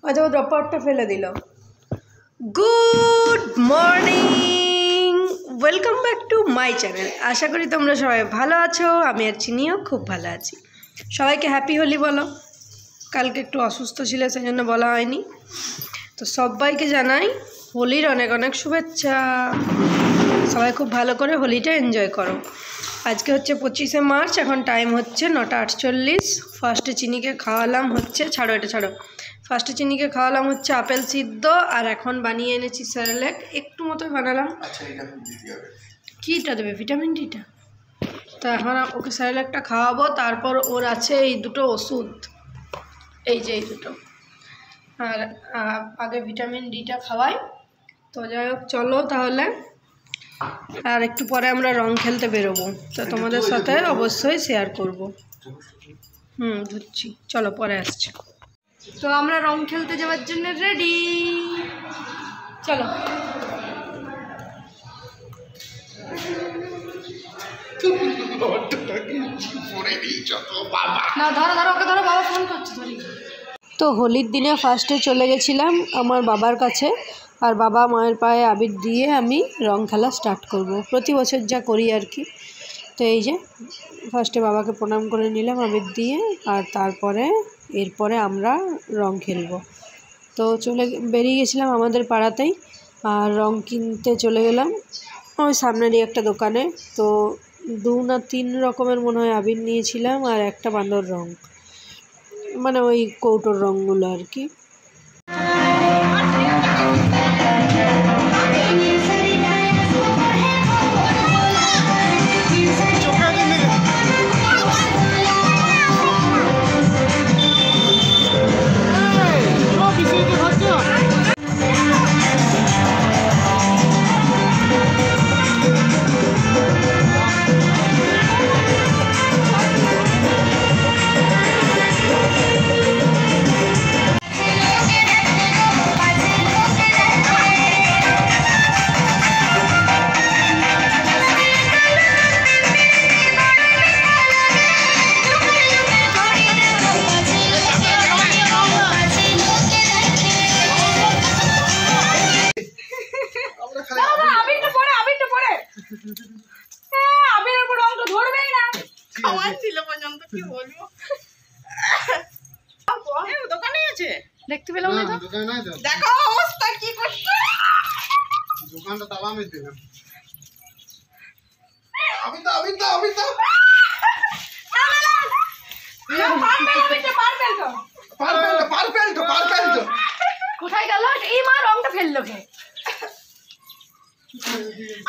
আচ্ছা ও ড্রপ আউটটা ফেলে দিল। Good morning, welcome back to my channel. আশা করি তোমরা সবাই ভালো আছো, আমি আর চিনিও খুব ভালো আছি। সবাইকে হ্যাপি হোলি বলো। কালকে একটু অসুস্থ ছিল সেই জন্য বলা হয়নি। তো সবাইকে জানাই হোলির অনেক অনেক শুভেচ্ছা। সবাই খুব ভালো করে হোলিটা এনজয় করো। আজকে হচ্ছে 25শে মার্চ, এখন টাইম হচ্ছে 9টা 48। ফার্স্টে চিনিকে খাওয়ালাম হচ্ছে, ছাড়ো এটা ছাড়ো, ফার্স্টে চিনিকে খাওয়ালাম হচ্ছে আপেল সিদ্ধ, আর এখন বানিয়ে এনেছি স্যারেলেক, একটু মতোই বানালাম। কীটা দেবে? ভিটামিন ডিটা। তো এখন ওকে স্যারেলেকটা খাওয়াবো, তারপর ওর আছে এই দুটো ওষুধ, এই যে এই দুটো, আর আগে ভিটামিন ডিটা খাওয়াই। তো যাই হোক চলো তাহলে, আর একটু পরে আমরা রং খেলতে বেরোবো, তো তোমাদের সাথে অবশ্যই শেয়ার করব। ধুচ্ছি, চলো পরে আসছি। তো আমরা রং খেলতে যাওয়ার জন্য রেডি, চলো। না ধরো ধরো, ওকে ধরো, বাবা ফোন করছে। তো হোলির দিনে ফার্স্টে চলে গেছিলাম আমার বাবার কাছে, আর বাবা মায়ের পায়ে আবির দিয়ে আমি রং খেলা স্টার্ট করব, প্রতি বছর যা করি আর কি। তো এই যে ফার্স্টে বাবাকে প্রণাম করে নিলাম আবির দিয়ে, আর এরপরে আমরা রং খেলবো। তো বেরিয়ে গেছিলাম আমাদের পাড়াতেই, আর রং কিনতে চলে গেলাম ওই সামনেরই একটা দোকানে। তো 2 না 3 রকমের মনে হয় আবির নিয়েছিলাম, আর একটা বান্দর রং, মানে ওই কৌটোর রঙগুলো আর কি। দেখতে পেলাম না, দেখো অবস্থা কি করছে, দোকানটা তালা মেরে দিলাম। কোথায় গেল এই মা? রংটা ফেললো কে?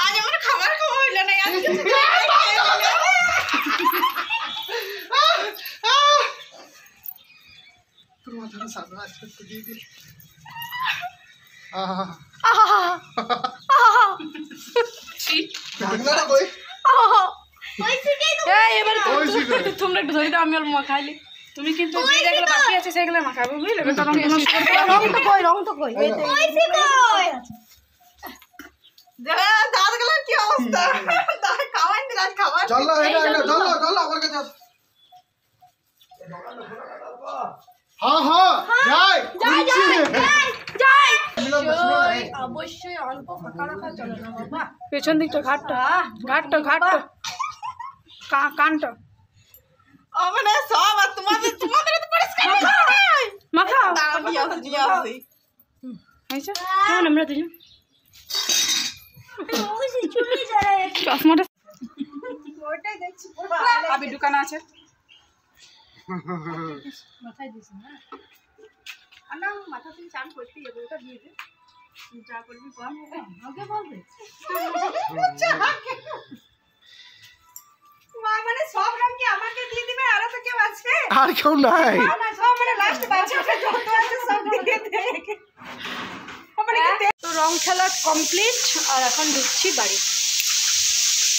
আজ আমার খাবার খাওয়া হইলো না। তোর মাথাটা সাদা আছে তো দিয়ে দিই। তোমরা একটু ধরে দাও, আমি অল্প মাখাইলি। তুমি কিন্তু যেগুলো বাকি আছে সেগুলো মাখাবে, বুঝলে? রং তো কই দাঁতগুলোর কি অবস্থা? খাওয়াই না খাবার, চলো চলো আমার কাছে। অবশ্যই অল্প ফাঁকা রাখা চলে না বাবা। পেছন দিকটা ঘাটটা কানটা মানে সব, আর তোমাদের তো পরিষ্কার মাখা কেমন আমরা দুজন চশমাটা আবি দোকান আছে মাথায় দিস না, না মাথা থেকে চান করতে যাবে, ওটা দিয়ে দে, যা করবি কম আগে বলবে। মা মানে সব রং কি আমাকে দিয়ে দিবে? আরো তো কেউ আছে, আর কেউ নাই, না সব মানে লাস্ট বাঁচে ওটা যত আছে সব দিয়ে দে। তো রং খেলা কমপ্লিট, আর এখন ঢুকছি বাড়ি।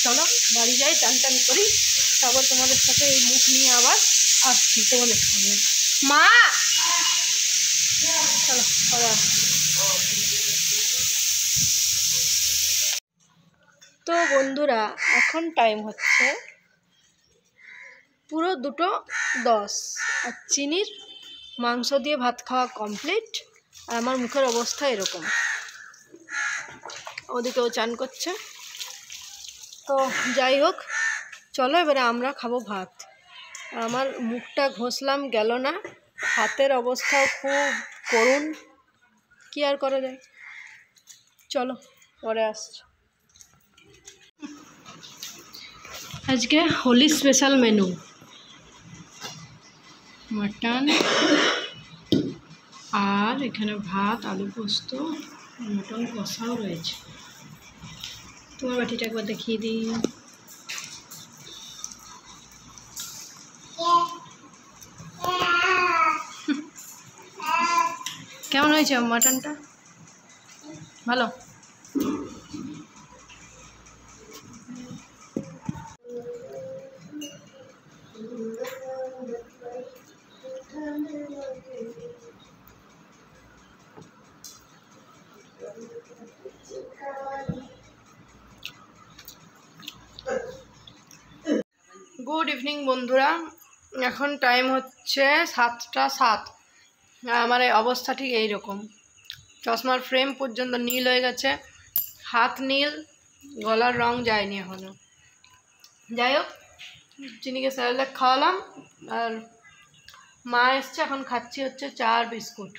চলো বাড়ি যাই, টান টান করি, তারপর তোমাদের সাথে এই মুখ নিয়ে আবার আসছি তোমাদের সামনে। মা চলো পরে আসছি। তো বন্ধুরা এখন টাইম হচ্ছে পুরো 2:10, আর চিনির মাংস দিয়ে ভাত খাওয়া কমপ্লিট। আর আমার মুখের অবস্থা এরকম। ওদিকেও চান করছে। তো যাই হোক, চলো এবারে আমরা খাবো ভাত। আমার মুখটা ঘষলাম গেল না, হাতের অবস্থাও খুব করুণ, কি আর করা যায়। চলো পরে আসছি। আজকে হোলি স্পেশাল মেনু, মাটন আর এখানে ভাত, আলু পোস্ত, মটন কষাও রয়েছে। তোমার বাটিটা একবার দেখিয়ে দিই। কেমন হয়েছে মাটনটা? ভালো। গুড ইভিনিং বন্ধুরা, এখন টাইম হচ্ছে 7টা 7। আমার অবস্থা ঠিক এইরকম, চশমার ফ্রেম পর্যন্ত নীল হয়ে গেছে, হাত নীল, গলার রং যায়নি এখনো। যাই হোক, চিনিকে স্যালাড খাওয়ালাম, আর মা এসছে, এখন খাচ্ছি হচ্ছে চা আর বিস্কুট।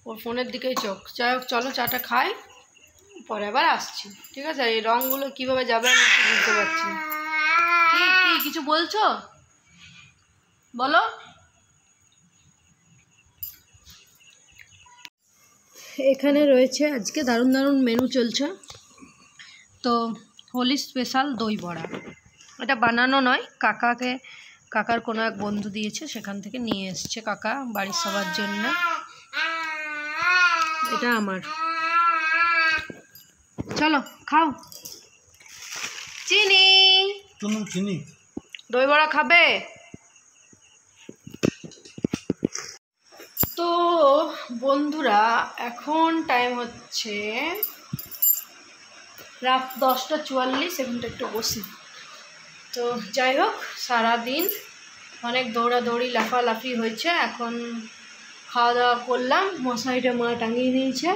ওর ফোনের দিকেই চোখ। যাই হোক, চলো চাটা খাই, পরে আবার আসছি, ঠিক আছে? এই রঙগুলো কীভাবে যাবে আমি বুঝতে পারছি না। কি কিছু বলছো? বলো। এখানে রয়েছে আজকে দারুণ দারুণ মেনু চলছে। তো হোলি স্পেশাল দই বড়া, এটা বানানো নয়, কাকার কোনো এক বন্ধু দিয়েছে, সেখান থেকে নিয়ে এসছে কাকা বাড়ির সবার জন্য। এটা আমার। চলো খাও। চিনি চিনি দই বড়া খাবে? তো বন্ধুরা, এখন টাইম হচ্ছে রাত 10:44। এখানটা একটু বসি। তো যাই হোক, সারাদিন অনেক দৌড়াদৌড়ি লাফালাফি হয়েছে। এখন খাওয়া দাওয়া করলাম, মশারিটা মা টাঙিয়ে দিয়েছে,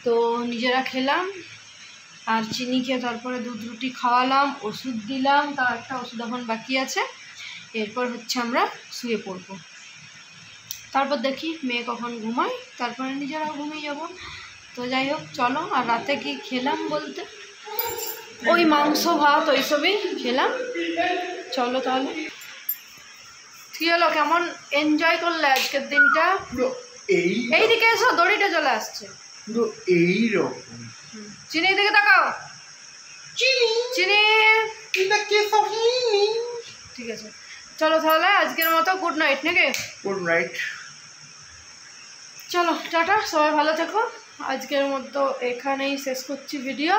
তো নিজেরা খেলাম। আর চিনিকে তারপরে দুধ রুটি খাওয়ালাম, ওষুধ দিলাম, তার একটা ওষুধ এখন বাকি আছে। এরপর হচ্ছে আমরা শুয়ে পড়বো। তারপর দেখি মেয়ে কখন ঘুমায়, তারপরে নিজেরা ঘুমিয়ে যাব। তো যাই হোক, চলো। আর রাতে কি খেলাম বলতে, ওই মাংস ভাত ওইসবই খেলাম। চলো তাহলে। কি হলো, কেমন এনজয় করলে আজকের দিনটা? এইদিকে এসো, দড়িটা চলে আসছে। এইরকম চিনি দিকে তাকাও। চিনি ঠিক আছে, চলো তাহলে আজকের মতো গুড নাইট নাকি? Good night. চলো টাটা, সবাই ভালো থেকো। আজকের মতো এখানেই শেষ করছি ভিডিও।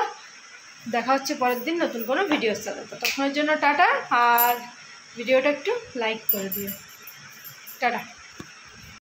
দেখা হচ্ছে পরের দিন নতুন কোনো ভিডিওর সাথে। ততক্ষণের জন্য টাটা, আর ভিডিওটা একটু লাইক করে দিও। টাটা।